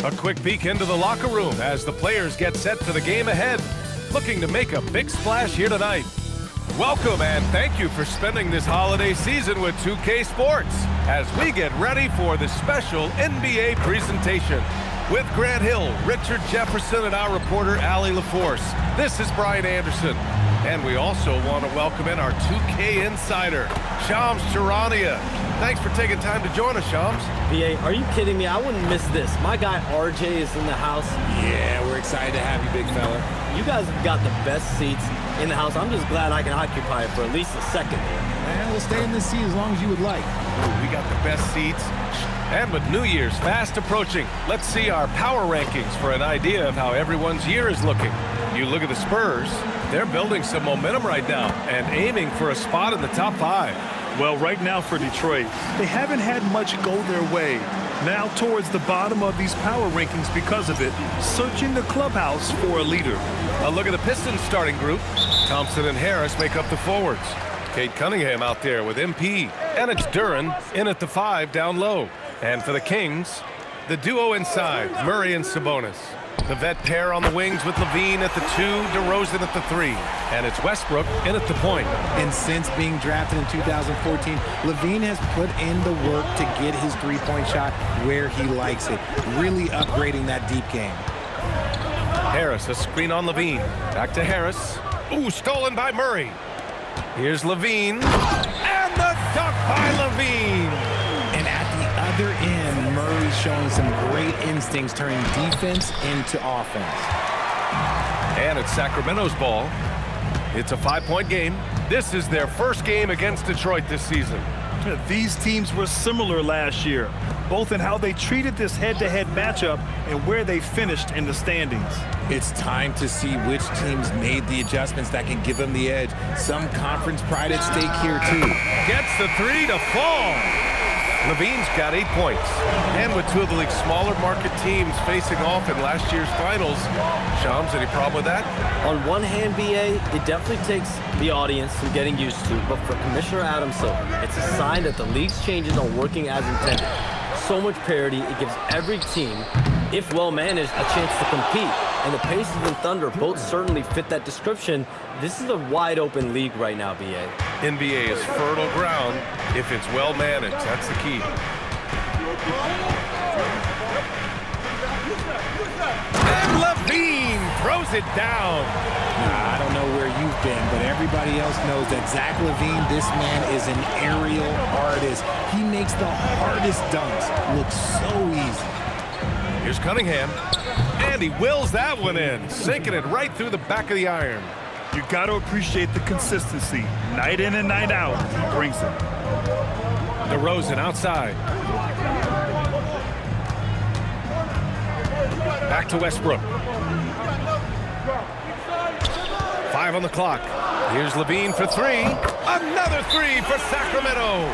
A quick peek into the locker room as the players get set for the game ahead, looking to make a big splash here tonight. Welcome and thank you for spending this holiday season with 2K Sports as we get ready for the special NBA presentation. With Grant Hill, Richard Jefferson, and our reporter, Allie LaForce, this is Brian Anderson. And we also want to welcome in our 2K insider, Shams Charania. Thanks for taking time to join us, Shams. VA, are you kidding me? I wouldn't miss this. My guy RJ is in the house. Yeah, we're excited to have you, big fella. You guys have got the best seats in the house. I'm just glad I can occupy it for at least a second here. Man, we'll stay in this seat as long as you would like. Ooh, we got the best seats. And with New Year's fast approaching, let's see our power rankings for an idea of how everyone's year is looking. You look at the Spurs, they're building some momentum right now and aiming for a spot in the top 5. Well, right now for Detroit, they haven't had much go their way. Now towards the bottom of these power rankings because of it, searching the clubhouse for a leader. A look at the Pistons starting group. Thompson and Harris make up the forwards. Kate Cunningham out there with MP. And it's Duren in at the 5 down low. And for the Kings, the duo inside, Murray and Sabonis. The vet pair on the wings with Levine at the 2, DeRozan at the 3. And it's Westbrook in at the point. And since being drafted in 2014, Levine has put in the work to get his three-point shot where he likes it, really upgrading that deep game. Harris, a screen on Levine. Back to Harris. Ooh, stolen by Murray. Here's Levine. And the dunk by Levine. And at the other end, Murray's showing some great instincts, turning defense into offense. And it's Sacramento's ball. It's a 5-point game. This is their first game against Detroit this season. These teams were similar last year, both in how they treated this head-to-head matchup and where they finished in the standings. It's time to see which teams made the adjustments that can give them the edge. Some conference pride at stake here, too. Gets the 3 to fall. Levine's got 8 points. And with 2 of the league's smaller market teams facing off in last year's finals, Shams, any problem with that? On one hand, BA, it definitely takes the audience some getting used to, but for Commissioner Adam Silver, it's a sign that the league's changes are working as intended. So much parity, it gives every team, if well managed, a chance to compete. And the Pacers and Thunder both certainly fit that description. This is a wide open league right now, BA. NBA is fertile ground if it's well managed. That's the key. And Levine throws it down. I don't know where you've been, but everybody else knows that Zach LaVine, this man is an aerial artist. He makes the hardest dunks look so easy. Here's Cunningham. And he wills that one in, sinking it right through the back of the iron. You got to appreciate the consistency. Night in and night out, he brings it. DeRozan outside. Back to Westbrook. 5 on the clock. Here's Levine for 3. Another 3 for Sacramento.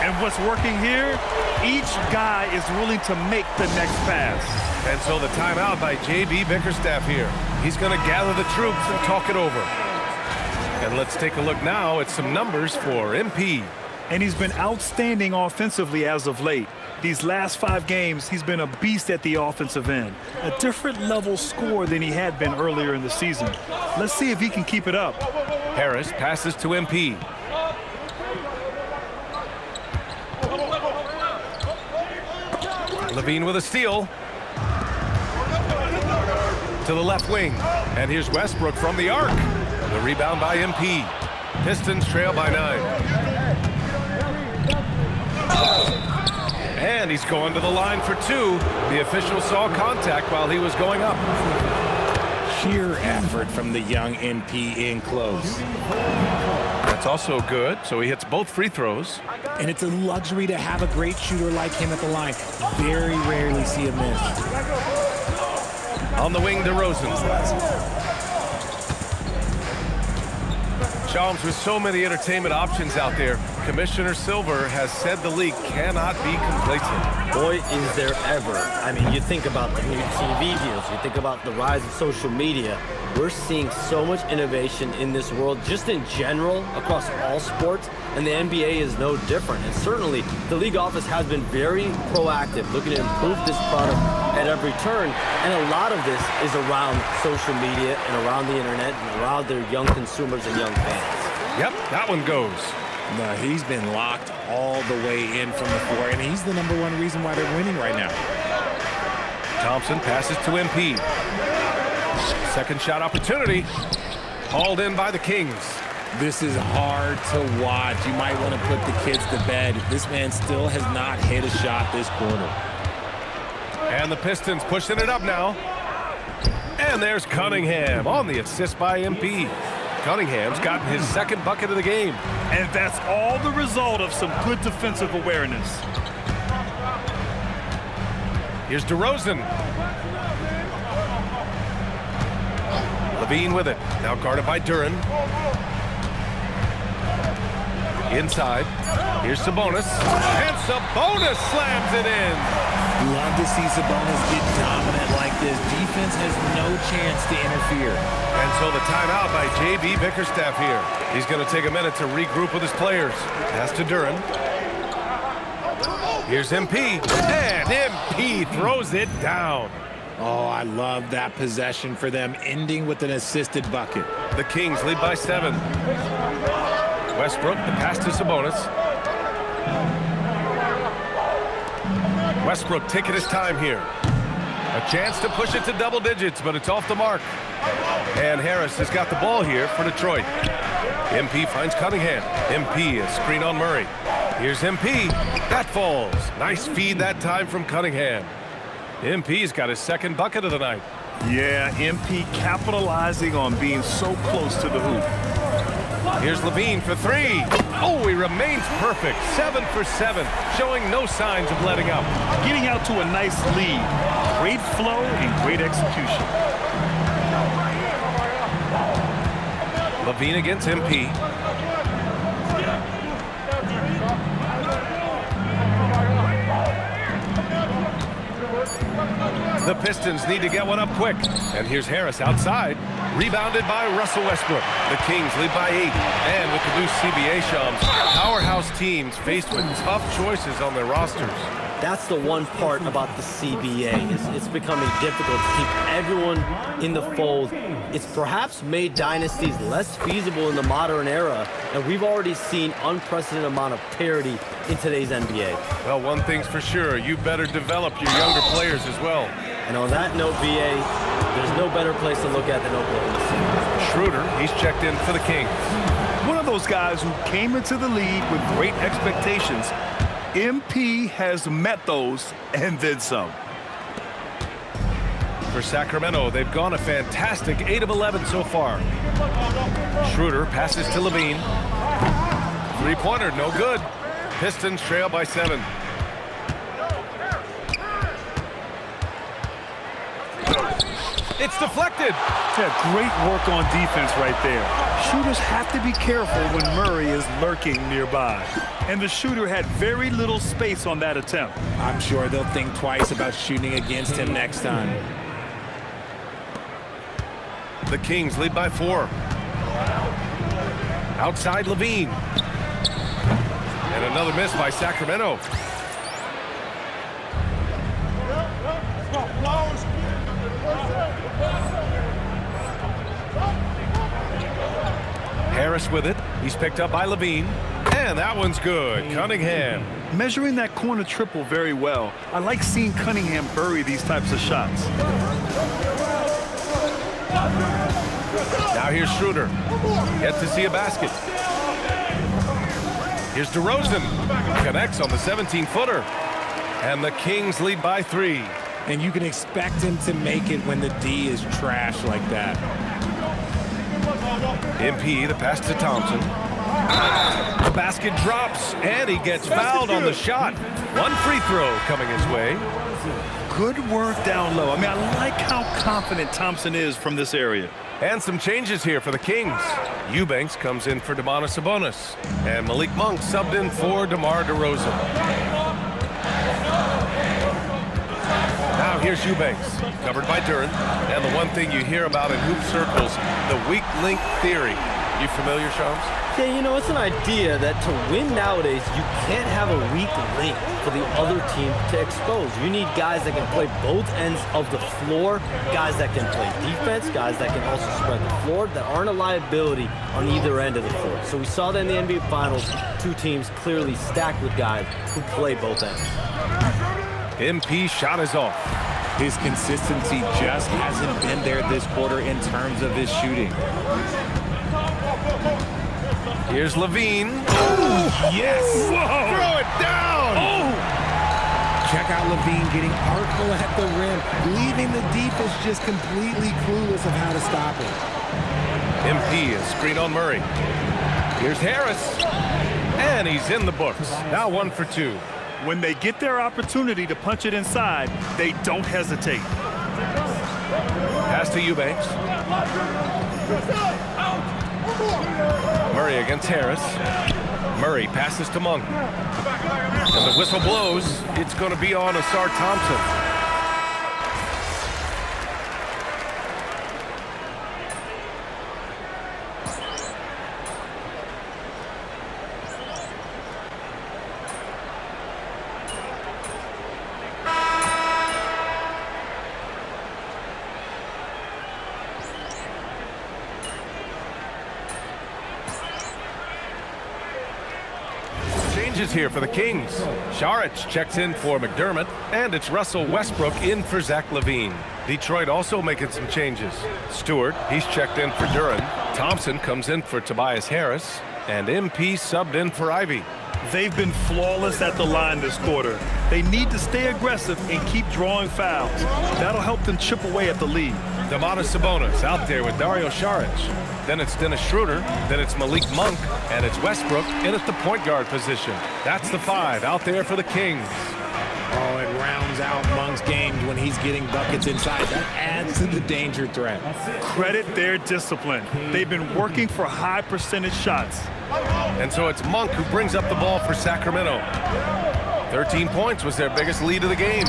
And what's working here, each guy is willing to make the next pass. And so the timeout by J.B. Bickerstaff here. He's going to gather the troops and talk it over. And let's take a look now at some numbers for MP. And he's been outstanding offensively as of late. These last 5 games, he's been a beast at the offensive end. A different level score than he had been earlier in the season. Let's see if he can keep it up. Harris passes to MP. Levine with a steal. To the left wing. And here's Westbrook from the arc. The rebound by MP. Pistons trail by 9. And he's going to the line for 2. The official saw contact while he was going up. Sheer effort from the young NP in close. That's also good, so he hits both free throws. And it's a luxury to have a great shooter like him at the line. Very rarely see a miss. On the wing, DeRozan. Shams, with so many entertainment options out there, Commissioner Silver has said the league cannot be complacent. Boy, is there ever. I mean, you think about the new TV deals, you think about the rise of social media. We're seeing so much innovation in this world, just in general, across all sports, and the NBA is no different. And certainly, the league office has been very proactive, looking to improve this product at every turn. And a lot of this is around social media and around the internet and around their young consumers and young fans. Yep, that one goes. No, he's been locked all the way in from the floor, and he's the #1 reason why they're winning right now. Thompson passes to MP. Second shot opportunity. Hauled in by the Kings. This is hard to watch. You might want to put the kids to bed. This man still has not hit a shot this quarter. And the Pistons pushing it up now. And there's Cunningham on the assist by MP. Cunningham's gotten his second bucket of the game. And that's all the result of some good defensive awareness. Here's DeRozan. Levine with it. Now guarded by Duren. Inside. Here's Sabonis. And Sabonis slams it in. Love to see Sabonis get dominant like this. Defense has no chance to interfere. And so the timeout by J.B. Bickerstaff here. He's going to take a minute to regroup with his players. Pass to Duren. Here's MP. And MP throws it down. Oh, I love that possession for them, ending with an assisted bucket. The Kings lead by 7. Westbrook, the pass to Sabonis. Westbrook taking his time here. A chance to push it to double digits, but it's off the mark. And Harris has got the ball here for Detroit. MP finds Cunningham. MP, a screen on Murray. Here's MP. That falls. Nice feed that time from Cunningham. MP's got his second bucket of the night. Yeah, MP capitalizing on being so close to the hoop. Here's Levine for 3. Oh, he remains perfect. 7 for 7, showing no signs of letting up. Getting out to a nice lead. Great flow and great execution. Levine against MP. The Pistons need to get one up quick. And here's Harris outside. Rebounded by Russell Westbrook. The Kings lead by 8. And with the new CBA shums, powerhouse teams faced with tough choices on their rosters. That's the one part about the CBA. It's becoming difficult to keep everyone in the fold. It's perhaps made dynasties less feasible in the modern era, and we've already seen unprecedented amount of parity in today's NBA. Well, one thing's for sure, you better develop your younger players as well. And on that note, VA, there's no better place to look at than Oklahoma City. Schroeder, he's checked in for the Kings. One of those guys who came into the league with great expectations. MP has met those and then some. For Sacramento, they've gone a fantastic 8 of 11 so far. Schroeder passes to Levine. Three-pointer, no good. Pistons trail by 7. It's deflected. Yeah, great work on defense right there. Shooters have to be careful when Murray is lurking nearby. And the shooter had very little space on that attempt. I'm sure they'll think twice about shooting against him next time. The Kings lead by 4. Outside Levine. And another miss by Sacramento. Harris with it. He's picked up by Levine. And that one's good. Cunningham. Measuring that corner triple very well. I like seeing Cunningham bury these types of shots. Now here's Schroeder. Yet to see a basket. Here's DeRozan. Connects on the 17-footer. And the Kings lead by 3. And you can expect him to make it when the D is trash like that. MP, the pass to Thompson. The basket drops, and he gets fouled on the shot. One free throw coming his way. Good work down low. I like how confident Thompson is from this area. And some changes here for the Kings. Eubanks comes in for Domantas Sabonis. And Malik Monk subbed in for DeMar DeRozan. Now here's Eubanks, covered by Duren. And the one thing you hear about in hoop circles, the weak link theory. You familiar, Shams? Yeah, you know, it's an idea that to win nowadays, you can't have a weak link for the other team to expose. You need guys that can play both ends of the floor, guys that can play defense, guys that can also spread the floor, that aren't a liability on either end of the floor. So we saw that in the NBA Finals, two teams clearly stacked with guys who play both ends. MP shot is off. His consistency just hasn't been there this quarter in terms of his shooting. Here's Levine. Oh, yes! Whoa. Throw it down! Oh! Check out Levine getting artful at the rim, leaving the defense just completely clueless of how to stop it. MP is screen on Murray. Here's Harris. And he's in the books. Now 1 for 2. When they get their opportunity to punch it inside, they don't hesitate. Pass to Eubanks. Murray against Harris. Murray passes to Monk. And the whistle blows. It's going to be on Asar Thompson. Changes here for the Kings. Saric checks in for McDermott, and it's Russell Westbrook in for Zach LaVine. Detroit also making some changes. Stewart, he's checked in for Duren. Thompson comes in for Tobias Harris, and MP subbed in for Ivy. They've been flawless at the line this quarter. They need to stay aggressive and keep drawing fouls. That'll help them chip away at the lead. Domantas Sabonis out there with Dario Saric. Then it's Dennis Schroeder. Then it's Malik Monk. And it's Westbrook in at the point guard position. That's the 5 out there for the Kings. Oh, it rounds out Monk's games when he's getting buckets inside. That adds to the danger threat. Credit their discipline. They've been working for high percentage shots. And so it's Monk who brings up the ball for Sacramento. 13 points was their biggest lead of the game.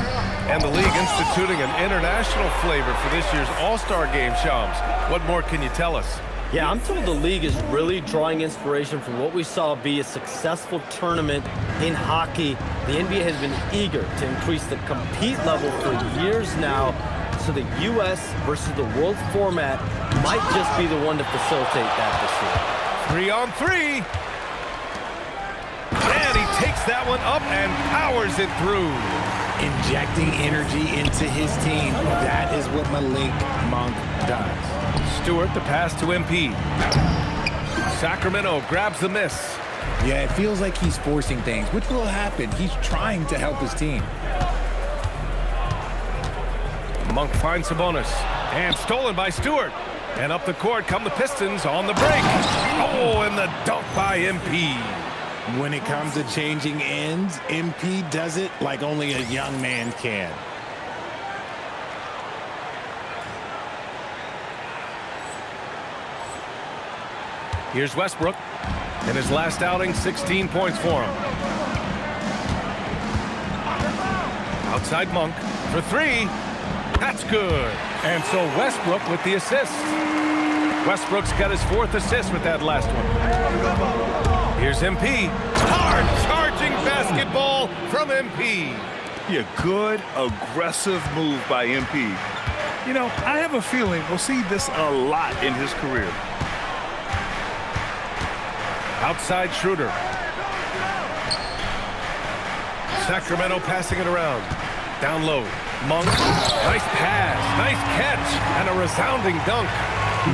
And the league instituting an international flavor for this year's All-Star game, Shams. What more can you tell us? Yeah, I'm told the league is really drawing inspiration from what we saw be a successful tournament in hockey. The NBA has been eager to increase the compete level for years now, so the U.S. versus the world format might just be the one to facilitate that this year. 3 on 3. And he takes that one up and powers it through. Injecting energy into his team. That is what Malik Monk does. Stewart, the pass to MP. Sacramento grabs the miss. Yeah, it feels like he's forcing things, which will happen. He's trying to help his team. Monk finds Sabonis. And stolen by Stewart. And up the court come the Pistons on the break. Oh, and the dunk by MP. When it comes to changing ends, MP does it like only a young man can. Here's Westbrook. In his last outing, 16 points for him. Outside Monk for 3. That's good. And so Westbrook with the assist. Westbrook's got his 4th assist with that last one. Here's MP. Hard charging basketball from MP. Yeah, good, aggressive move by MP. You know, I have a feeling we'll see this a lot in his career. Outside Schroeder. Sacramento passing it around. Down low. Monk. Nice pass. Nice catch. And a resounding dunk.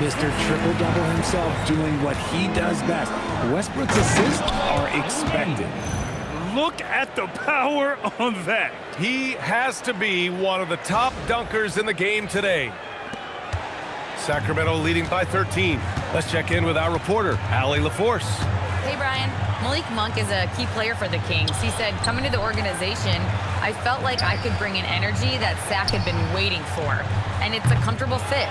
Mr. Triple-Double himself doing what he does best. Westbrook's assists are expected. Look at the power on that. He has to be one of the top dunkers in the game today. Sacramento leading by 13. Let's check in with our reporter, Allie LaForce. Hey, Brian. Malik Monk is a key player for the Kings. He said, coming to the organization, I felt like I could bring an energy that Sac had been waiting for. And it's a comfortable fit.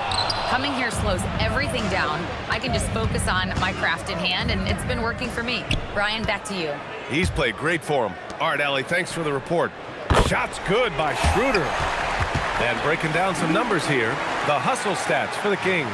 Coming here slows everything down. I can just focus on my craft in hand, and it's been working for me. Brian, back to you. He's played great for him. All right, Allie, thanks for the report. Shot's good by Schroeder. And breaking down some numbers here, the hustle stats for the Kings.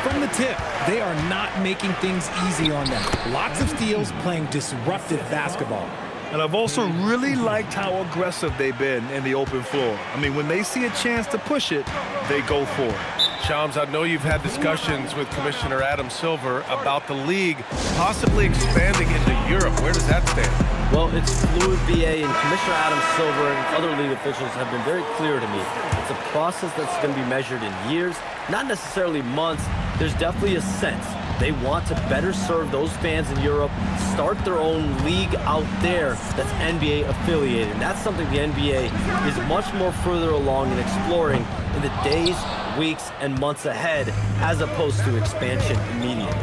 From the tip, they are not making things easy on them. Lots of steals, playing disruptive basketball. And I've also really liked how aggressive they've been in the open floor. I mean, when they see a chance to push it, they go for it. Shams, I know you've had discussions with Commissioner Adam Silver about the league possibly expanding into Europe. Where does that stand? Well, it's fluid, BA, and Commissioner Adam Silver and other league officials have been very clear to me. It's a process that's going to be measured in years, not necessarily months. There's definitely a sense they want to better serve those fans in Europe, start their own league out there that's NBA affiliated. And that's something the NBA is much more further along in exploring in the days, weeks, and months ahead, as opposed to expansion immediately.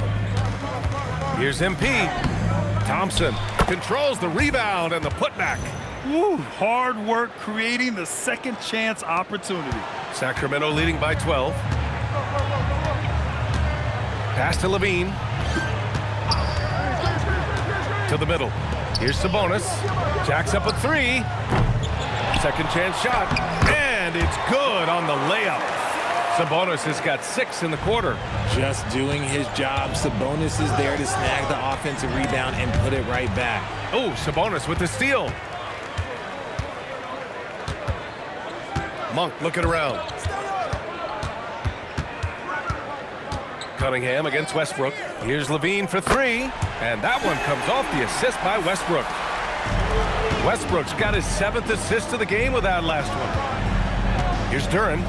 Here's MP. Thompson controls the rebound and the putback. Woo, hard work creating the second chance opportunity. Sacramento leading by 12. Pass to Levine. To the middle. Here's Sabonis. Jacks up a three. Second chance shot. And it's good on the layup. Sabonis has got 6 in the quarter. Just doing his job. Sabonis is there to snag the offensive rebound and put it right back. Oh, Sabonis with the steal. Monk looking around. Cunningham against Westbrook. Here's Levine for 3. And that one comes off the assist by Westbrook. Westbrook's got his 7th assist of the game with that last one. Here's Duren.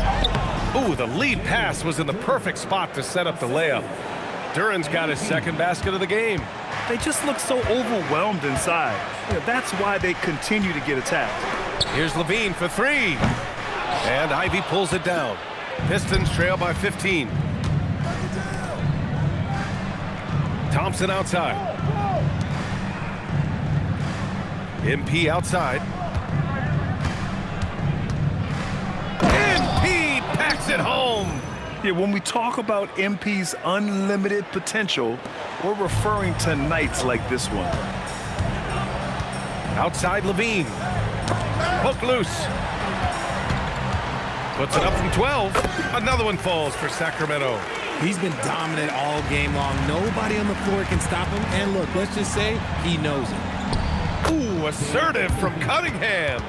Ooh, the lead pass was in the perfect spot to set up the layup. Duren's got his 2nd basket of the game. They just look so overwhelmed inside. That's why they continue to get attacked. Here's Levine for 3. And Ivy pulls it down. Pistons trail by 15. Thompson outside. MP outside. MP packs it home. Yeah, when we talk about MP's unlimited potential, we're referring to nights like this one. Outside Levine. Hook loose. Puts it up from 12. Another one falls for Sacramento. He's been dominant all game long. Nobody on the floor can stop him. And look, let's just say he knows it. Ooh, assertive from Cunningham.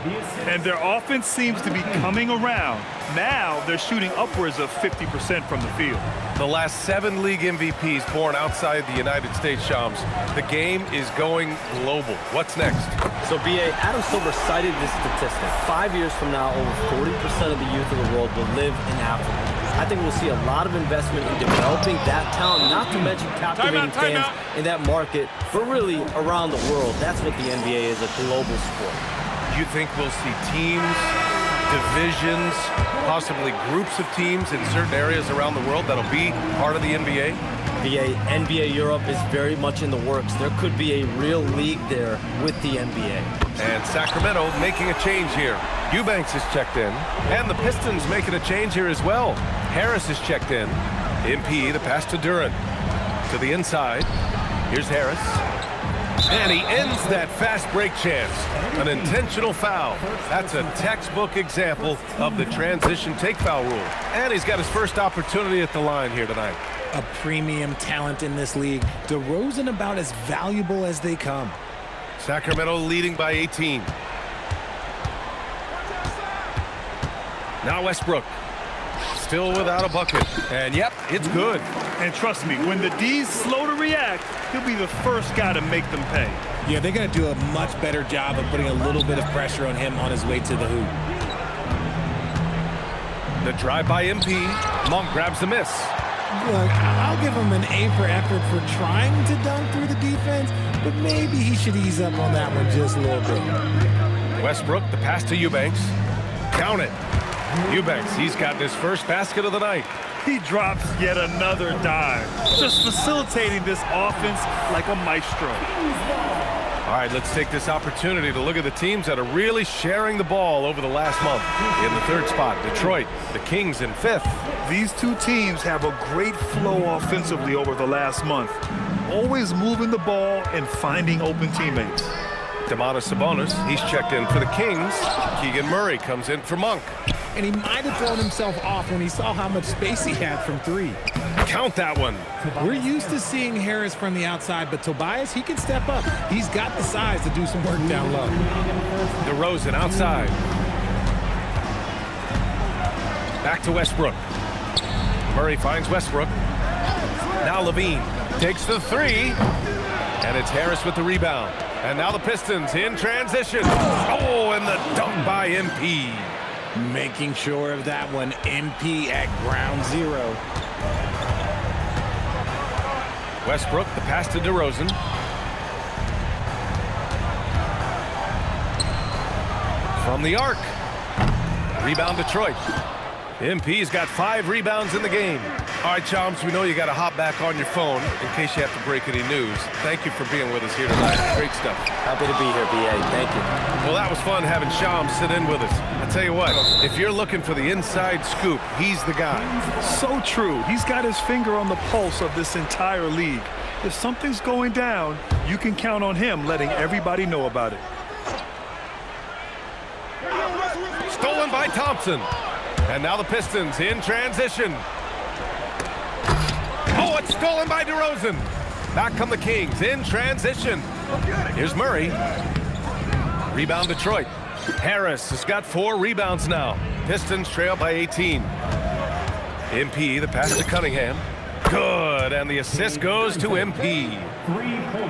And their offense seems to be coming around. Now they're shooting upwards of 50% from the field. The last 7 league MVPs born outside the United States, Shams. The game is going global. What's next? So, BA, Adam Silver cited this statistic. 5 years from now, over 40% of the youth of the world will live in Africa. I think we'll see a lot of investment in developing that talent, not to mention captivating fans in that market, but really around the world. That's what the NBA is, a global sport. Do you think we'll see teams, divisions, possibly groups of teams in certain areas around the world that'll be part of the NBA? NBA Europe is very much in the works. There could be a real league there with the NBA. And Sacramento making a change here. Eubanks is checked in, and the Pistons making a change here as well. Harris is checked in. MP, the pass to Duren. To the inside. Here's Harris. And he ends that fast break chance. An intentional foul. That's a textbook example of the transition take foul rule. And he's got his first opportunity at the line here tonight. A premium talent in this league. DeRozan about as valuable as they come. Sacramento leading by 18. Now Westbrook. Still without a bucket. And yep, it's good. And trust me, when the D's slow to react, he'll be the first guy to make them pay. Yeah, they're going to do a much better job of putting a little bit of pressure on him on his way to the hoop. The drive by MP. Monk grabs the miss. Look, I'll give him an A for effort for trying to dunk through the defense, but maybe he should ease up on that one just a little bit. Westbrook, the pass to Eubanks. Count it. Eubanks, he's got his first basket of the night. He drops yet another dime, just facilitating this offense like a maestro. All right, let's take this opportunity to look at the teams that are really sharing the ball over the last month. In the third spot, Detroit, the Kings in fifth. These two teams have a great flow offensively over the last month, always moving the ball and finding open teammates. Domantas Sabonis, he's checked in for the Kings. Keegan Murray comes in for Monk. And he might have thrown himself off when he saw how much space he had from three. Count that one. We're used to seeing Harris from the outside, but Tobias, he can step up. He's got the size to do some work down low. DeRozan outside. Back to Westbrook. Murray finds Westbrook. Now Levine takes the three. And it's Harris with the rebound. And now the Pistons in transition. Oh, and the dunk by MP. Making sure of that one. MP at ground zero. Westbrook, the pass to DeRozan. From the arc. Rebound Detroit. MP's got 5 rebounds in the game. All right, Chomps, we know you got to hop back on your phone in case you have to break any news. Thank you for being with us here tonight. Great stuff. Happy to be here, BA. Thank you. Well, that was fun having Chomps sit in with us. I tell you what, if you're looking for the inside scoop, he's the guy. So true. He's got his finger on the pulse of this entire league. If something's going down, you can count on him letting everybody know about it. Stolen by Thompson. And now the Pistons in transition. Oh, it's stolen by DeRozan. Back come the Kings in transition. Here's Murray. Rebound Detroit. Harris has got 4 rebounds now. Pistons trail by 18. MP, the pass to Cunningham. Good, and the assist goes to MP.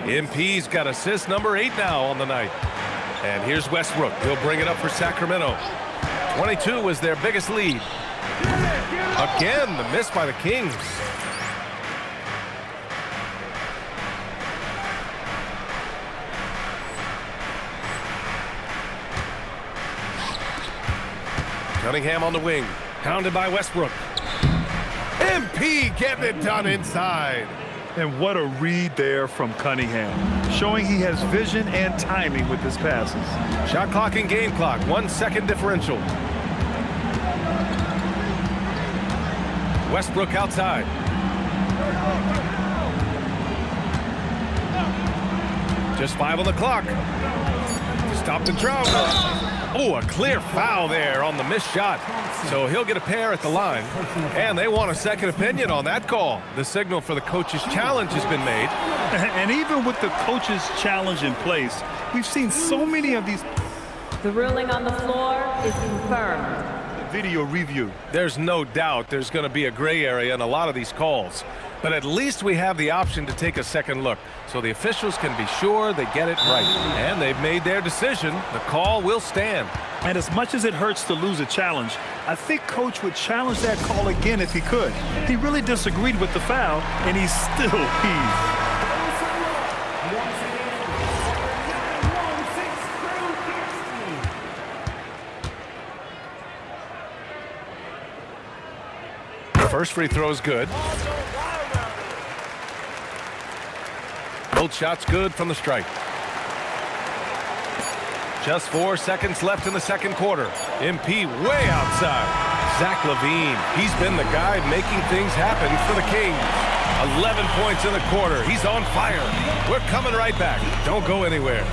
MP's got assist number 8 now on the night. And here's Westbrook. He'll bring it up for Sacramento. 22 was their biggest lead. Again, the miss by the Kings. Cunningham on the wing, hounded by Westbrook. MP getting it done inside. And what a read there from Cunningham, showing he has vision and timing with his passes. Shot clock and game clock, 1 second differential. Westbrook outside. Just 5 on the clock. Stop the drought. Oh, a clear foul there on the missed shot. So he'll get a pair at the line. And they want a second opinion on that call. The signal for the coach's challenge has been made. And even with the coach's challenge in place, we've seen so many of these. The ruling on the floor is confirmed. Video review. There's no doubt there's going to be a gray area in a lot of these calls. But at least we have the option to take a second look, so the officials can be sure they get it right. And they've made their decision. The call will stand. And as much as it hurts to lose a challenge, I think Coach would challenge that call again if he could. He really disagreed with the foul, and he's still peeved. First free throw is good. Both shots good from the stripe. Just 4 seconds left in the second quarter. MP way outside. Zach LaVine, he's been the guy making things happen for the Kings. 11 points in the quarter. He's on fire. We're coming right back. Don't go anywhere.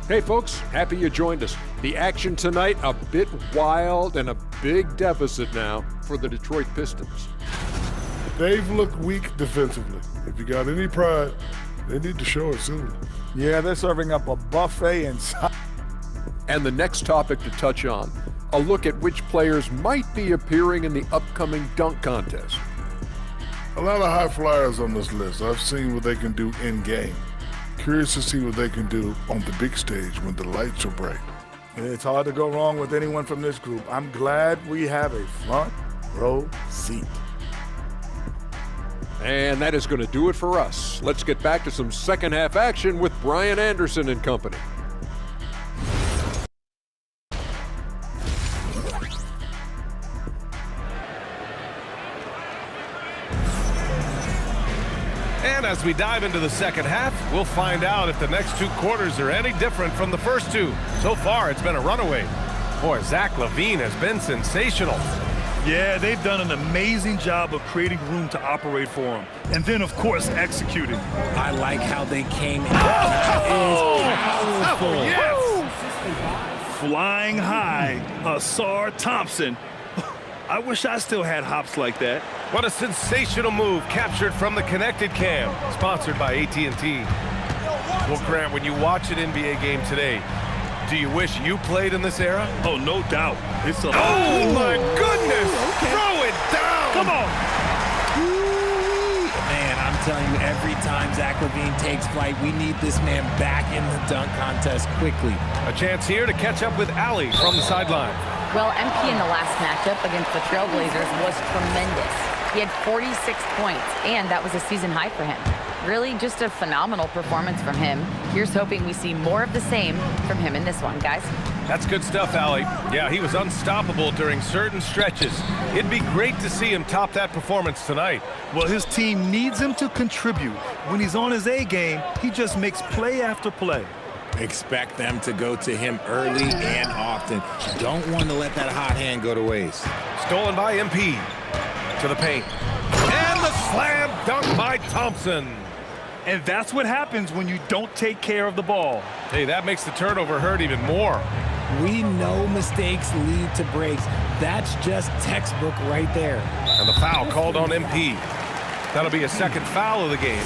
Hey folks, happy you joined us. The action tonight, a bit wild and a big deficit now for the Detroit Pistons. They've looked weak defensively. If you got any pride, they need to show it soon. Yeah, they're serving up a buffet inside. And the next topic to touch on, a look at which players might be appearing in the upcoming dunk contest. A lot of high flyers on this list. I've seen what they can do in game. Curious to see what they can do on the big stage when the lights are bright. It's hard to go wrong with anyone from this group. I'm glad we have a front row seat. And that is going to do it for us. Let's get back to some second half action with Brian Anderson and company. And as we dive into the second half, we'll find out if the next 2 quarters are any different from the first 2. So far, it's been a runaway. Boy, Zach LaVine has been sensational. Yeah, they've done an amazing job of creating room to operate for him. And then, of course, executing. I like how they came in. That is powerful. Yes! Flying high, Asar Thompson. I wish I still had hops like that. What a sensational move captured from the connected cam, sponsored by AT&T. Well, Grant, when you watch an NBA game today, do you wish you played in this era? Oh, no doubt. It's a... Oh, my goodness! Okay. Throw it down! Come on! Man, I'm telling you, every time Zach LaVine takes flight, we need this man back in the dunk contest quickly. A chance here to catch up with Ali from the sideline. Well, MP in the last matchup against the Trailblazers was tremendous. He had 46 points, and that was a season high for him. Really just a phenomenal performance from him. Here's hoping we see more of the same from him in this one, guys. That's good stuff, Ali. Yeah, he was unstoppable during certain stretches. It'd be great to see him top that performance tonight. Well, his team needs him to contribute. When he's on his A game, he just makes play after play. Expect them to go to him early and often. Don't want to let that hot hand go to waste. Stolen by MP. To the paint. And the slam dunk by Thompson. And that's what happens when you don't take care of the ball. Hey, that makes the turnover hurt even more. We know mistakes lead to breaks. That's just textbook right there. And the foul called on MP. That'll be a second foul of the game.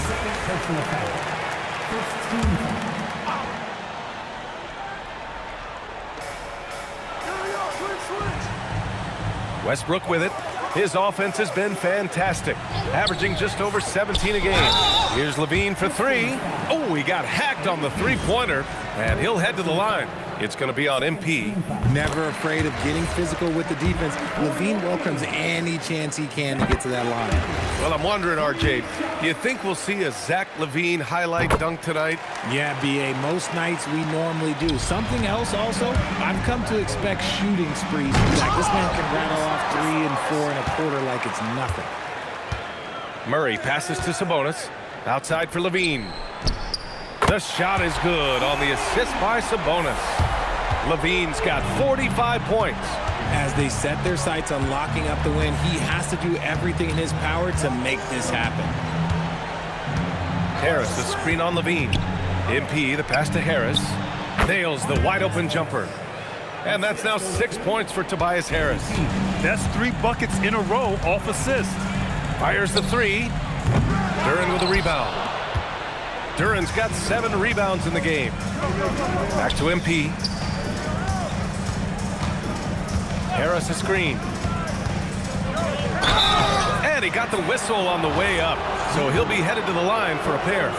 Westbrook with it. His offense has been fantastic, averaging just over 17 a game. Here's LaVine for 3. Oh, he got hacked on the three-pointer, and he'll head to the line. It's going to be on MP. Never afraid of getting physical with the defense. LaVine welcomes any chance he can to get to that line. Well, I'm wondering, RJ, do you think we'll see a Zach LaVine highlight dunk tonight? Yeah, BA, most nights we normally do. Something else also, I've come to expect shooting sprees from Zach. This man can rattle off 3 and 4 and a quarter like it's nothing. Murray passes to Sabonis. Outside for LaVine. The shot is good on the assist by Sabonis. LaVine's got 45 points. As they set their sights on locking up the win, he has to do everything in his power to make this happen. Harris, the screen on LaVine. MP, the pass to Harris. Nails the wide-open jumper. And that's now 6 points for Tobias Harris. That's 3 buckets in a row off assist. Fires the 3. Duren with a rebound. Duren's got 7 rebounds in the game. Back to MP. Harris a screen. And he got the whistle on the way up, so he'll be headed to the line for a pair.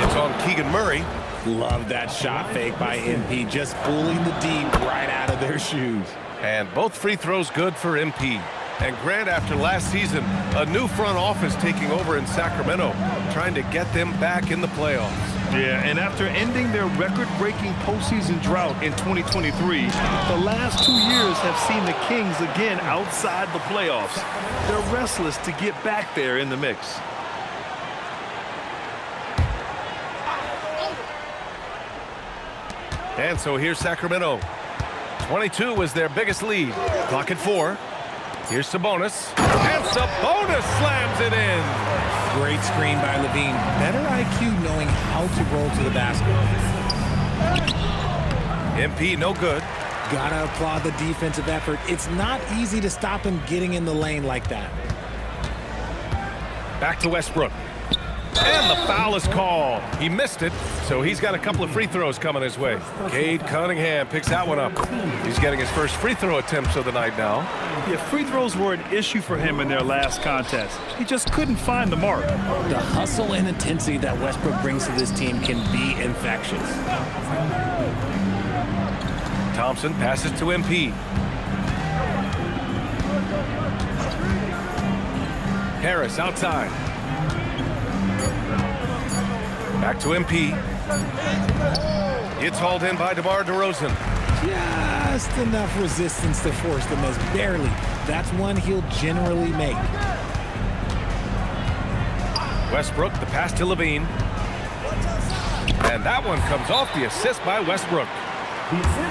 It's on Keegan Murray. Love that shot fake by MP, just fooling the D right out of their shoes. And both free throws good for MP. And Grant, after last season, a new front office taking over in Sacramento, trying to get them back in the playoffs. Yeah, and after ending their record-breaking postseason drought in 2023, the last 2 years have seen the Kings again outside the playoffs. They're restless to get back there in the mix. And so here's Sacramento. 22 was their biggest lead. Clock at 4. Here's Sabonis. And Sabonis slams it in. Great screen by LaVine. Better IQ knowing how to roll to the basket. MP no good. Gotta applaud the defensive effort. It's not easy to stop him getting in the lane like that. Back to Westbrook. And the foul is called. He missed it, so he's got a couple of free throws coming his way. Cade Cunningham picks that one up. He's getting his first free throw attempts of the night now. Yeah, free throws were an issue for him in their last contest. He just couldn't find the mark. The hustle and intensity that Westbrook brings to this team can be infectious. Thompson passes to MP. Harris outside. Back to MP. It's hauled in by DeMar DeRozan. Just enough resistance to force them as barely. That's one he'll generally make. Westbrook, the pass to Levine. And that one comes off the assist by Westbrook.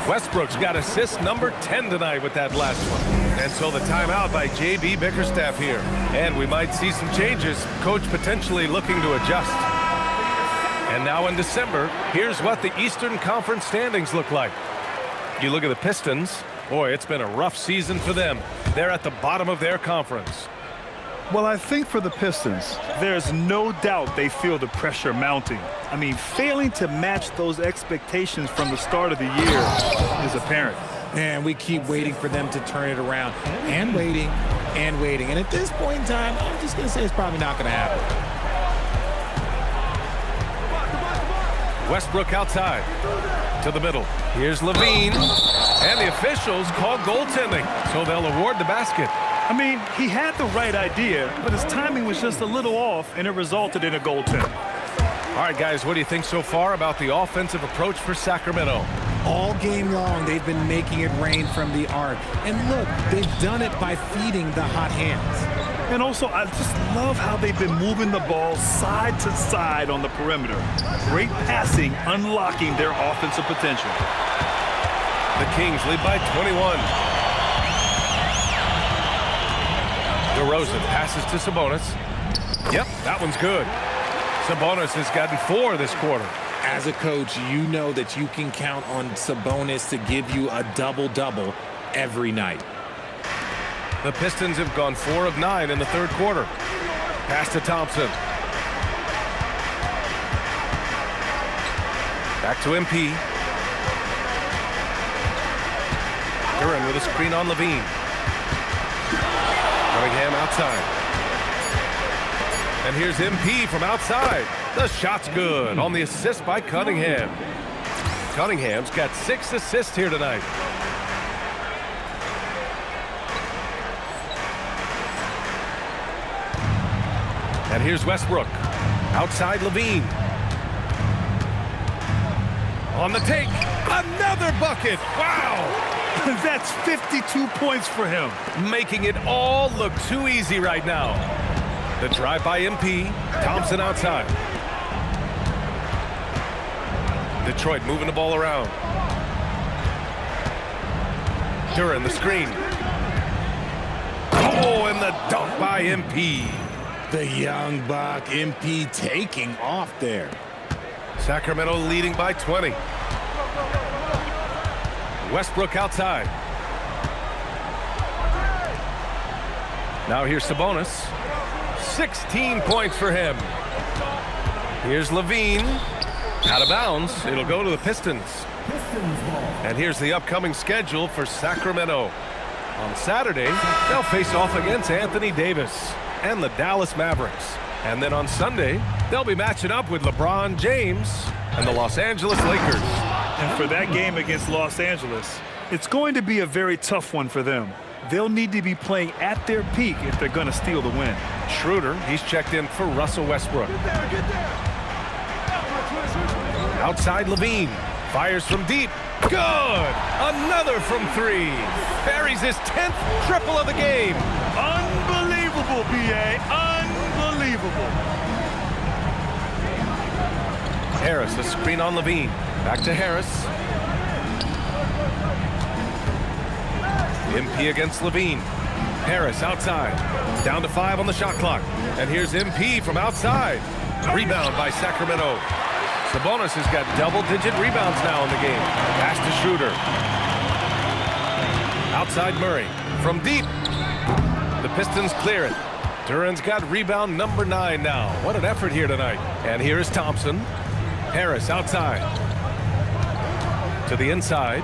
Westbrook's got assist number 10 tonight with that last one. And so the timeout by J.B. Bickerstaff here. And we might see some changes. Coach potentially looking to adjust. And now in December, here's what the Eastern Conference standings look like. You look at the Pistons. Boy, it's been a rough season for them. They're at the bottom of their conference. Well, I think for the Pistons, there's no doubt they feel the pressure mounting. I mean, failing to match those expectations from the start of the year is apparent. And we keep waiting for them to turn it around. And waiting, and waiting. And at this point in time, I'm just going to say it's probably not going to happen. Westbrook outside to the middle. Here's Levine. And the officials call goaltending, so they'll award the basket. I mean, he had the right idea, but his timing was just a little off, and it resulted in a goaltend. All right, guys, what do you think so far about the offensive approach for Sacramento? All game long, they've been making it rain from the arc. And look, they've done it by feeding the hot hands. And also, I just love how they've been moving the ball side to side on the perimeter. Great passing, unlocking their offensive potential. The Kings lead by 21. DeRozan passes to Sabonis. Yep, that one's good. Sabonis has gotten 4 this quarter. As a coach, you know that you can count on Sabonis to give you a double-double every night. The Pistons have gone 4 of 9 in the third quarter. Pass to Thompson. Back to MP. Duran with a screen on Levine. Cunningham outside. And here's MP from outside. The shot's good on the assist by Cunningham. Cunningham's got 6 assists here tonight. And here's Westbrook. Outside Levine. On the take. Another bucket. Wow. That's 52 points for him. Making it all look too easy right now. The drive by MP. Thompson outside. Detroit moving the ball around. Duran the screen. Oh, and the dunk by MP. The young buck, MP taking off there. Sacramento leading by 20. Westbrook outside. Now here's Sabonis. 16 points for him. Here's Levine. Out of bounds. It'll go to the Pistons. And here's the upcoming schedule for Sacramento. On Saturday, they'll face off against Anthony Davis and the Dallas Mavericks. And then on Sunday, they'll be matching up with LeBron James and the Los Angeles Lakers. And for that game against Los Angeles, it's going to be a very tough one for them. They'll need to be playing at their peak if they're going to steal the win. Schroeder, he's checked in for Russell Westbrook. Outside Levine, fires from deep. Good! Another from 3. Buries his 10th triple of the game. Unbelievable, B.A. Unbelievable. Harris, a screen on Levine. Back to Harris. MP against Levine. Harris outside. Down to 5 on the shot clock. And here's MP from outside. Rebound by Sacramento. Sabonis has got double-digit rebounds now in the game. Pass to Schroeder. Outside Murray. From deep. The Pistons clear it. Duran's got rebound number 9 now. What an effort here tonight. And here is Thompson. Harris outside. To the inside.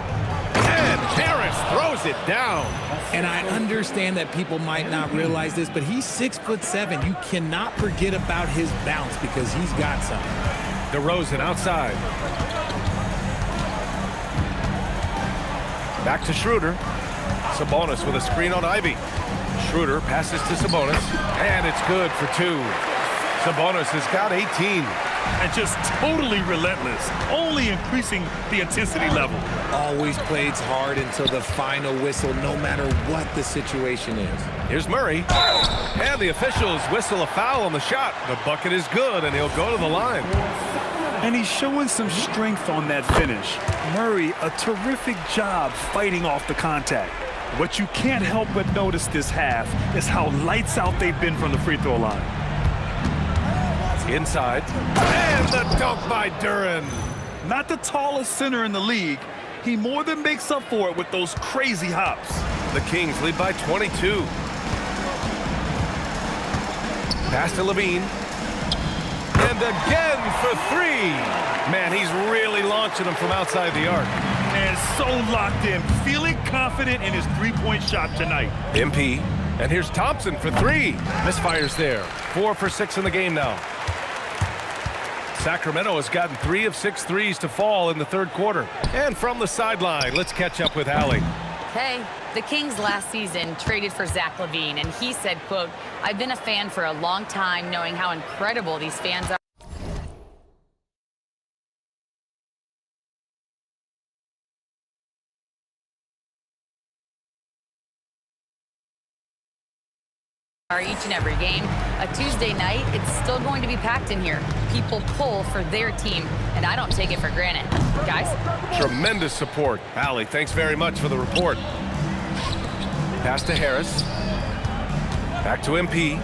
And Harris throws it down. And I understand that people might not realize this, but he's 6'7". You cannot forget about his bounce because he's got some. DeRozan outside. Back to Schroeder. Sabonis with a screen on Ivy. Schroeder passes to Sabonis, and it's good for 2. Sabonis has got 18. And just totally relentless, only increasing the intensity level. Always plays hard until the final whistle, no matter what the situation is. Here's Murray, and the officials whistle a foul on the shot. The bucket is good, and he'll go to the line. And he's showing some strength on that finish. Murray, a terrific job fighting off the contact. What you can't help but notice this half is how lights out they've been from the free throw line. Inside, and the dunk by Duren. Not the tallest center in the league, he more than makes up for it with those crazy hops. The Kings lead by 22. Pass to Levine. And again for 3. Man, he's really launching them from outside the arc. And so locked in, feeling confident in his three-point shot tonight. MP, and here's Thompson for 3. Misfires there. 4 for 6 in the game now. Sacramento has gotten 3 of 6 threes to fall in the third quarter. And from the sideline, let's catch up with Allie. Hey, the Kings last season traded for Zach LaVine, and he said, quote, "I've been a fan for a long time, knowing how incredible these fans are." Each and every game. A Tuesday night, it's still going to be packed in here. People pull for their team, and I don't take it for granted. Guys? Tremendous support. Allie, thanks very much for the report. Pass to Harris. Back to MP.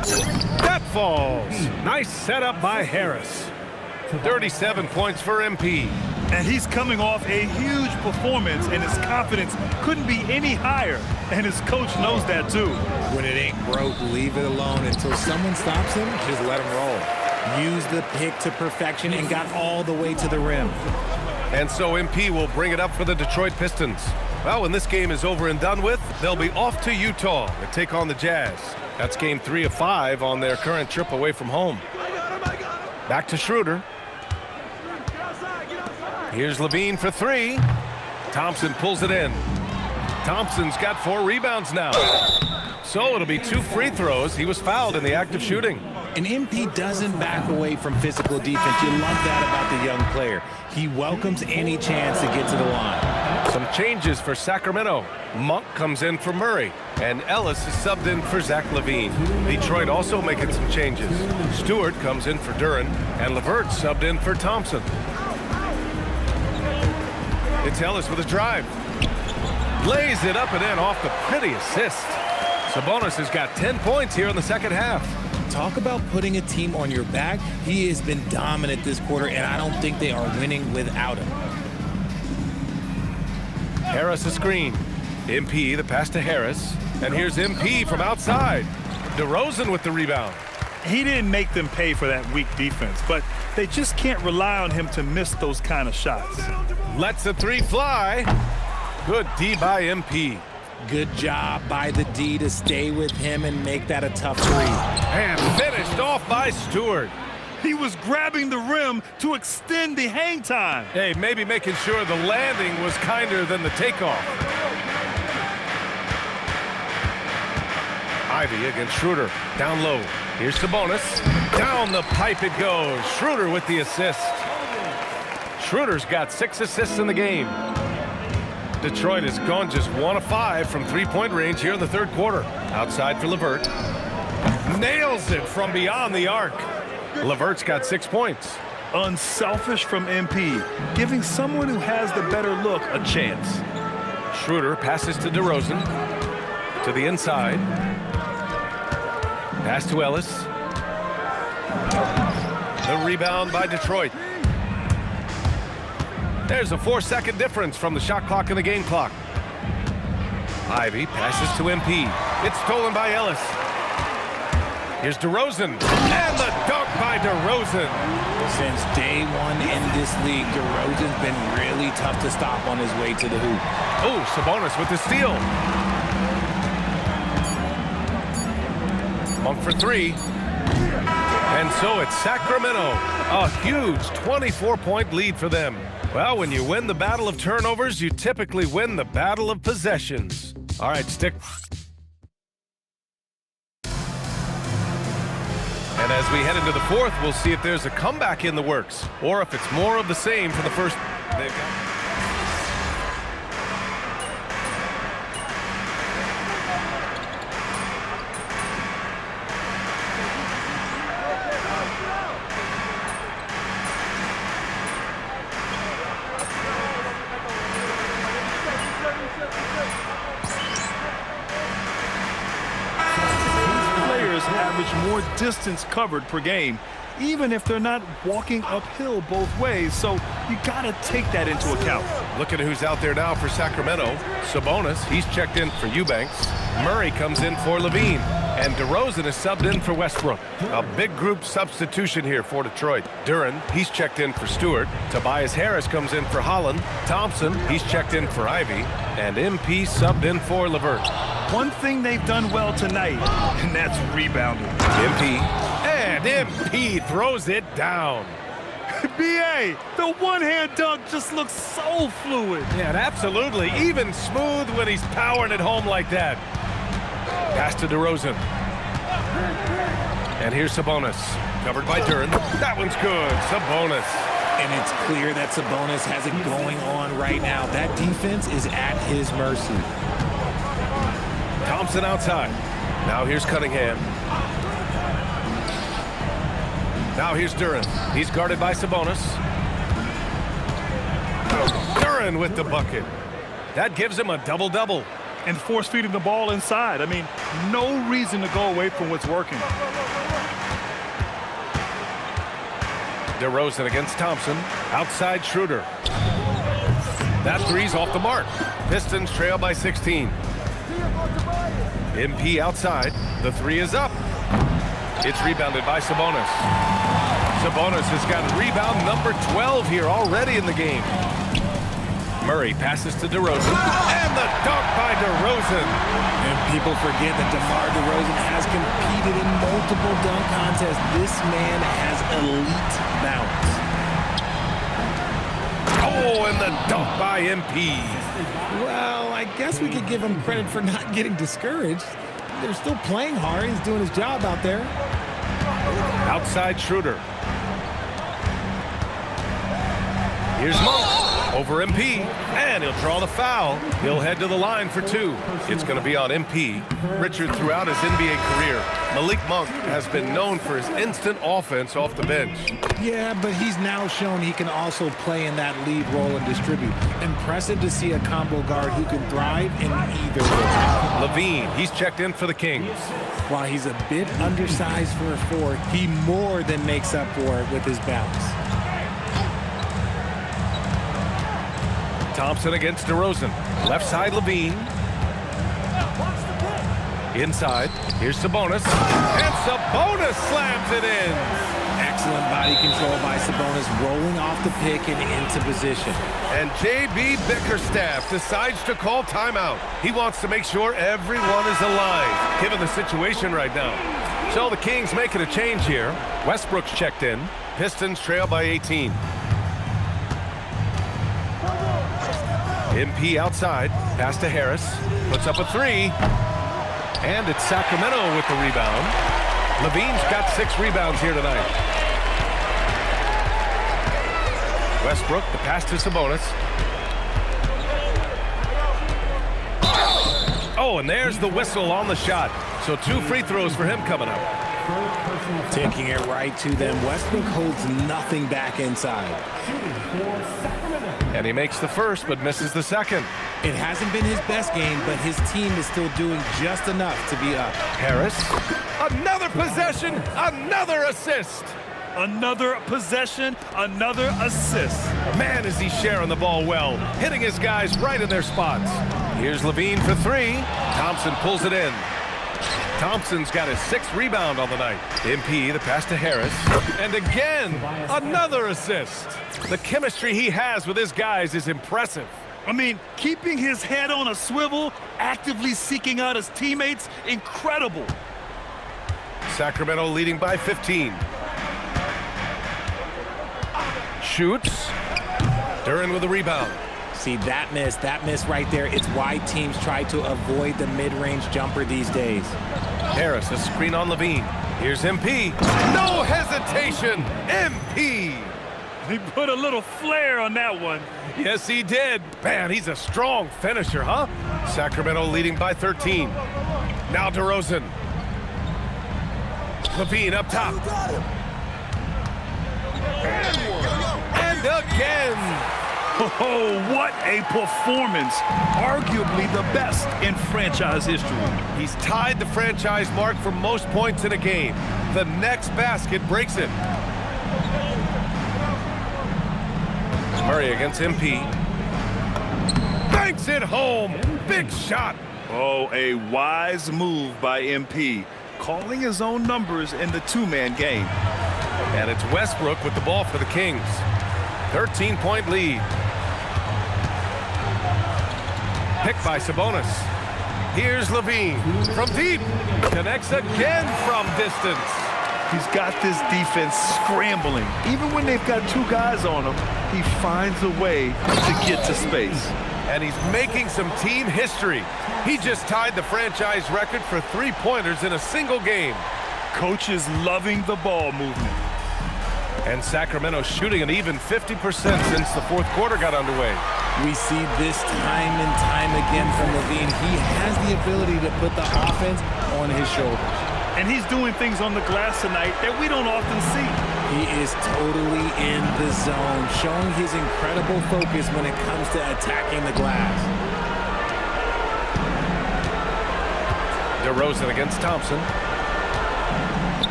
That falls. Nice setup by Harris. 37 points for MP. And he's coming off a huge performance, and his confidence couldn't be any higher. And his coach knows that, too. When it ain't broke, leave it alone. Until someone stops him, just let him roll. Use the pick to perfection and got all the way to the rim. And so MP will bring it up for the Detroit Pistons. Well, when this game is over and done with, they'll be off to Utah to take on the Jazz. That's game 3 of 5 on their current trip away from home. Back to Schroeder. Here's Levine for 3. Thompson pulls it in. Thompson's got 4 rebounds now. So it'll be 2 free throws. He was fouled in the act of shooting. An MP doesn't back away from physical defense. You love that about the young player. He welcomes any chance to get to the line. Some changes for Sacramento. Monk comes in for Murray, and Ellis is subbed in for Zach LaVine. Detroit also making some changes. Stewart comes in for Duren, and LeVert subbed in for Thompson. It's Ellis with a drive. Lays it up and in off the pretty assist. Sabonis has got 10 points here in the second half. Talk about putting a team on your back. He has been dominant this quarter, and I don't think they are winning without him. Harris a screen. MP, the pass to Harris. And here's MP from outside. DeRozan with the rebound. He didn't make them pay for that weak defense, but they just can't rely on him to miss those kind of shots. Lets the 3 fly. Good D by MP. Good job by the D to stay with him and make that a tough 3. And finished off by Stewart. He was grabbing the rim to extend the hang time. Hey, maybe making sure the landing was kinder than the takeoff. Ivy against Schroeder. Down low. Here's Sabonis. Down the pipe it goes. Schroeder with the assist. Schroeder's got 6 assists in the game. Detroit has gone just 1 of 5 from 3-point range here in the third quarter. Outside for LeVert. Nails it from beyond the arc. LeVert's got 6 points. Unselfish from MP, giving someone who has the better look a chance. Schroeder passes to DeRozan. To the inside. Pass to Ellis. The rebound by Detroit. There's a 4-second difference from the shot clock and the game clock. Ivy passes to MP. It's stolen by Ellis. Here's DeRozan. And the dunk by DeRozan. Since day 1 in this league, DeRozan's been really tough to stop on his way to the hoop. Oh, Sabonis with the steal. Monk for 3. And so it's Sacramento. A huge 24-point lead for them. Well, when you win the battle of turnovers, you typically win the battle of possessions. All right, stick. And as we head into the fourth, we'll see if there's a comeback in the works or if it's more of the same for the first. They've got average more distance covered per game, even if they're not walking uphill both ways. So you got to take that into account. Look at who's out there now for Sacramento. Sabonis, he's checked in for Eubanks. Murray comes in for Levine. And DeRozan is subbed in for Westbrook. A big group substitution here for Detroit. Duren, he's checked in for Stewart. Tobias Harris comes in for Holland. Thompson, he's checked in for Ivy. And MP subbed in for LeVert. One thing they've done well tonight, and that's rebounding. MP. And MP throws it down. B.A., the one-hand dunk just looks so fluid. Yeah, and absolutely. Even smooth when he's powering it home like that. Pass to DeRozan. And here's Sabonis. Covered by Duren. That one's good. Sabonis. And it's clear that Sabonis has it going on right now. That defense is at his mercy. Thompson outside. Now here's Cunningham. Now here's Duren. He's guarded by Sabonis. Duren with the bucket. That gives him a double-double. And force-feeding the ball inside. I mean, no reason to go away from what's working. DeRozan against Thompson. Outside Schroeder. That three's off the mark. Pistons trail by 16. MP outside. The three is up. It's rebounded by Sabonis. Sabonis has got rebound number 12 here already in the game. Murray passes to DeRozan. And the dunk by DeRozan. And people forget that DeMar DeRozan has competed in multiple dunk contests. This man has elite balance. Oh, and the dunk by MP. Well, I guess we could give him credit for not getting discouraged. They're still playing hard. He's doing his job out there. Outside Schroeder. Here's Monk over MP, and he'll draw the foul. He'll head to the line for two. It's going to be on MP. Richard, throughout his NBA career, Malik Monk has been known for his instant offense off the bench. Yeah, but he's now shown he can also play in that lead role and distribute. Impressive to see a combo guard who can thrive in either role. Levine, he's checked in for the Kings. While he's a bit undersized for a forward, he more than makes up for it with his balance. Thompson against DeRozan. Left side, Levine. Inside, here's Sabonis. And Sabonis slams it in. Excellent body control by Sabonis, rolling off the pick and into position. And J.B. Bickerstaff decides to call timeout. He wants to make sure everyone is alive, given the situation right now. So the Kings making a change here. Westbrook's checked in. Pistons trail by 18. MP outside, pass to Harris, puts up a three, and it's Sacramento with the rebound. Levine's got 6 rebounds here tonight. Westbrook, the pass to Sabonis. Oh, and there's the whistle on the shot. So 2 free throws for him coming up. Taking it right to them. Westbrook holds nothing back inside. And he makes the first, but misses the second. It hasn't been his best game, but his team is still doing just enough to be up. Harris, another possession, another assist. Another possession, another assist. Man, is he sharing the ball well, hitting his guys right in their spots. Here's Levine for 3. Thompson pulls it in. Thompson's got his 6th rebound on the night. MP, the pass to Harris. And again, another assist. The chemistry he has with his guys is impressive. I mean, keeping his head on a swivel, actively seeking out his teammates, incredible. Sacramento leading by 15. Shoots. Duren with a rebound. See, that miss right there, it's why teams try to avoid the mid-range jumper these days. Harris, a screen on Levine. Here's MP. No hesitation. MP. He put a little flair on that one. Yes, he did. Man, he's a strong finisher, huh? Sacramento leading by 13. Now DeRozan. Levine up top. And again. Oh, what a performance. Arguably the best in franchise history. He's tied the franchise mark for most points in a game. The next basket breaks it. Murray against MP. Banks it home. Big shot. Oh, a wise move by MP, calling his own numbers in the two-man game. And it's Westbrook with the ball for the Kings. 13-point lead. Picked by Sabonis. Here's Levine from deep. Connects again from distance. He's got this defense scrambling. Even when they've got two guys on him, he finds a way to get to space. And he's making some team history. He just tied the franchise record for three-pointers in a single game. Coach is loving the ball movement. And Sacramento shooting an even 50% since the fourth quarter got underway. We see this time and time again from Levine. He has the ability to put the offense on his shoulders. And he's doing things on the glass tonight that we don't often see. He is totally in the zone, showing his incredible focus when it comes to attacking the glass. DeRozan against Thompson.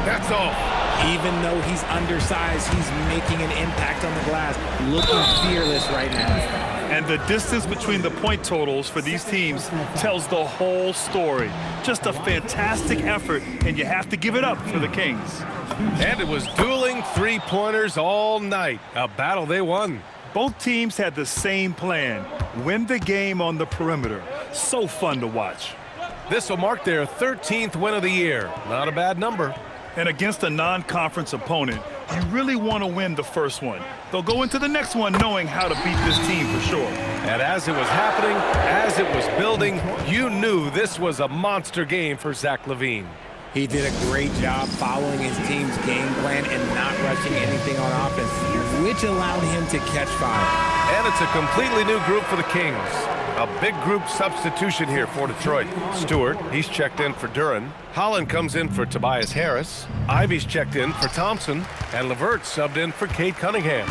That's all. Even though he's undersized, he's making an impact on the glass, looking fearless right now. And the distance between the point totals for these teams tells the whole story. Just a fantastic effort, and you have to give it up for the Kings. And it was dueling three-pointers all night. A battle they won. Both teams had the same plan: win the game on the perimeter. So fun to watch. This will mark their 13th win of the year. Not a bad number. And against a non-conference opponent, you really want to win the first one. They'll go into the next one knowing how to beat this team for sure. And as it was happening, as it was building, you knew this was a monster game for Zach LaVine. He did a great job following his team's game plan and not rushing anything on offense, which allowed him to catch fire. And it's a completely new group for the Kings. A big group substitution here for Detroit. Stewart, he's checked in for Duren. Holland comes in for Tobias Harris. Ivy's checked in for Thompson. And LeVert subbed in for Cade Cunningham.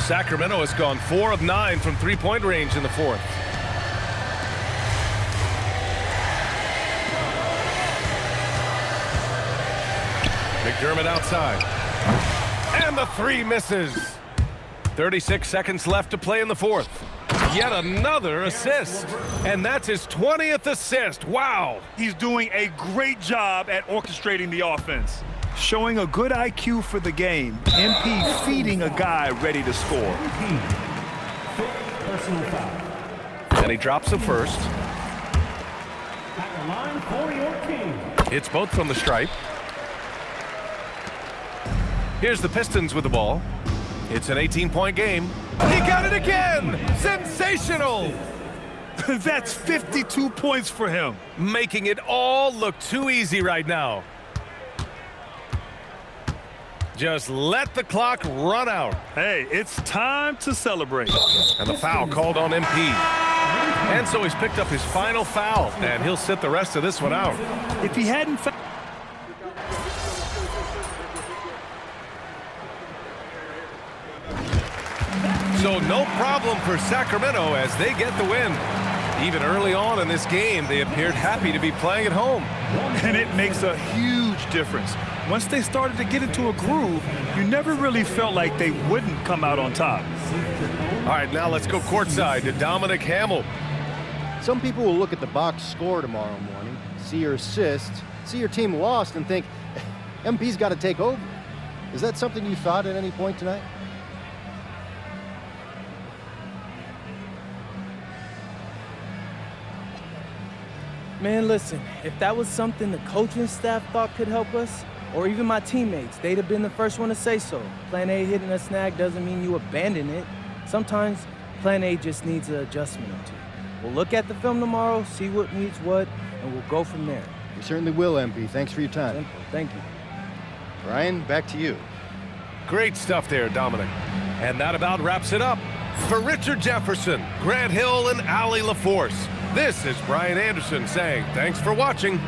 Sacramento has gone 4 of 9 from three-point range in the fourth. McDermott outside. And the three misses. 36 seconds left to play in the fourth. Yet another assist. And that's his 20th assist. Wow. He's doing a great job at orchestrating the offense. Showing a good IQ for the game. MP feeding a guy ready to score. And he drops the first. It's both from the stripe. Here's the Pistons with the ball. It's an 18-point game. He got it again! Sensational! That's 52 points for him. Making it all look too easy right now. Just let the clock run out. Hey, it's time to celebrate. And the foul called on MP. And so he's picked up his final foul, and he'll sit the rest of this one out. If he hadn't... So no problem for Sacramento as they get the win. Even early on in this game, they appeared happy to be playing at home. And it makes a huge difference. Once they started to get into a groove, you never really felt like they wouldn't come out on top. All right, now let's go courtside to Dominic Hamill. Some people will look at the box score tomorrow morning, see your assist, see your team lost, and think, MP's got to take over. Is that something you thought at any point tonight? Man, listen, if that was something the coaching staff thought could help us, or even my teammates, they'd have been the first one to say so. Plan A hitting a snag doesn't mean you abandon it. Sometimes Plan A just needs an adjustment or two. We'll look at the film tomorrow, see what needs what, and we'll go from there. We certainly will, MP. Thanks for your time. Simple. Thank you. Ryan, back to you. Great stuff there, Dominic. And that about wraps it up. For Richard Jefferson, Grant Hill, and Allie LaForce, this is Brian Anderson saying thanks for watching.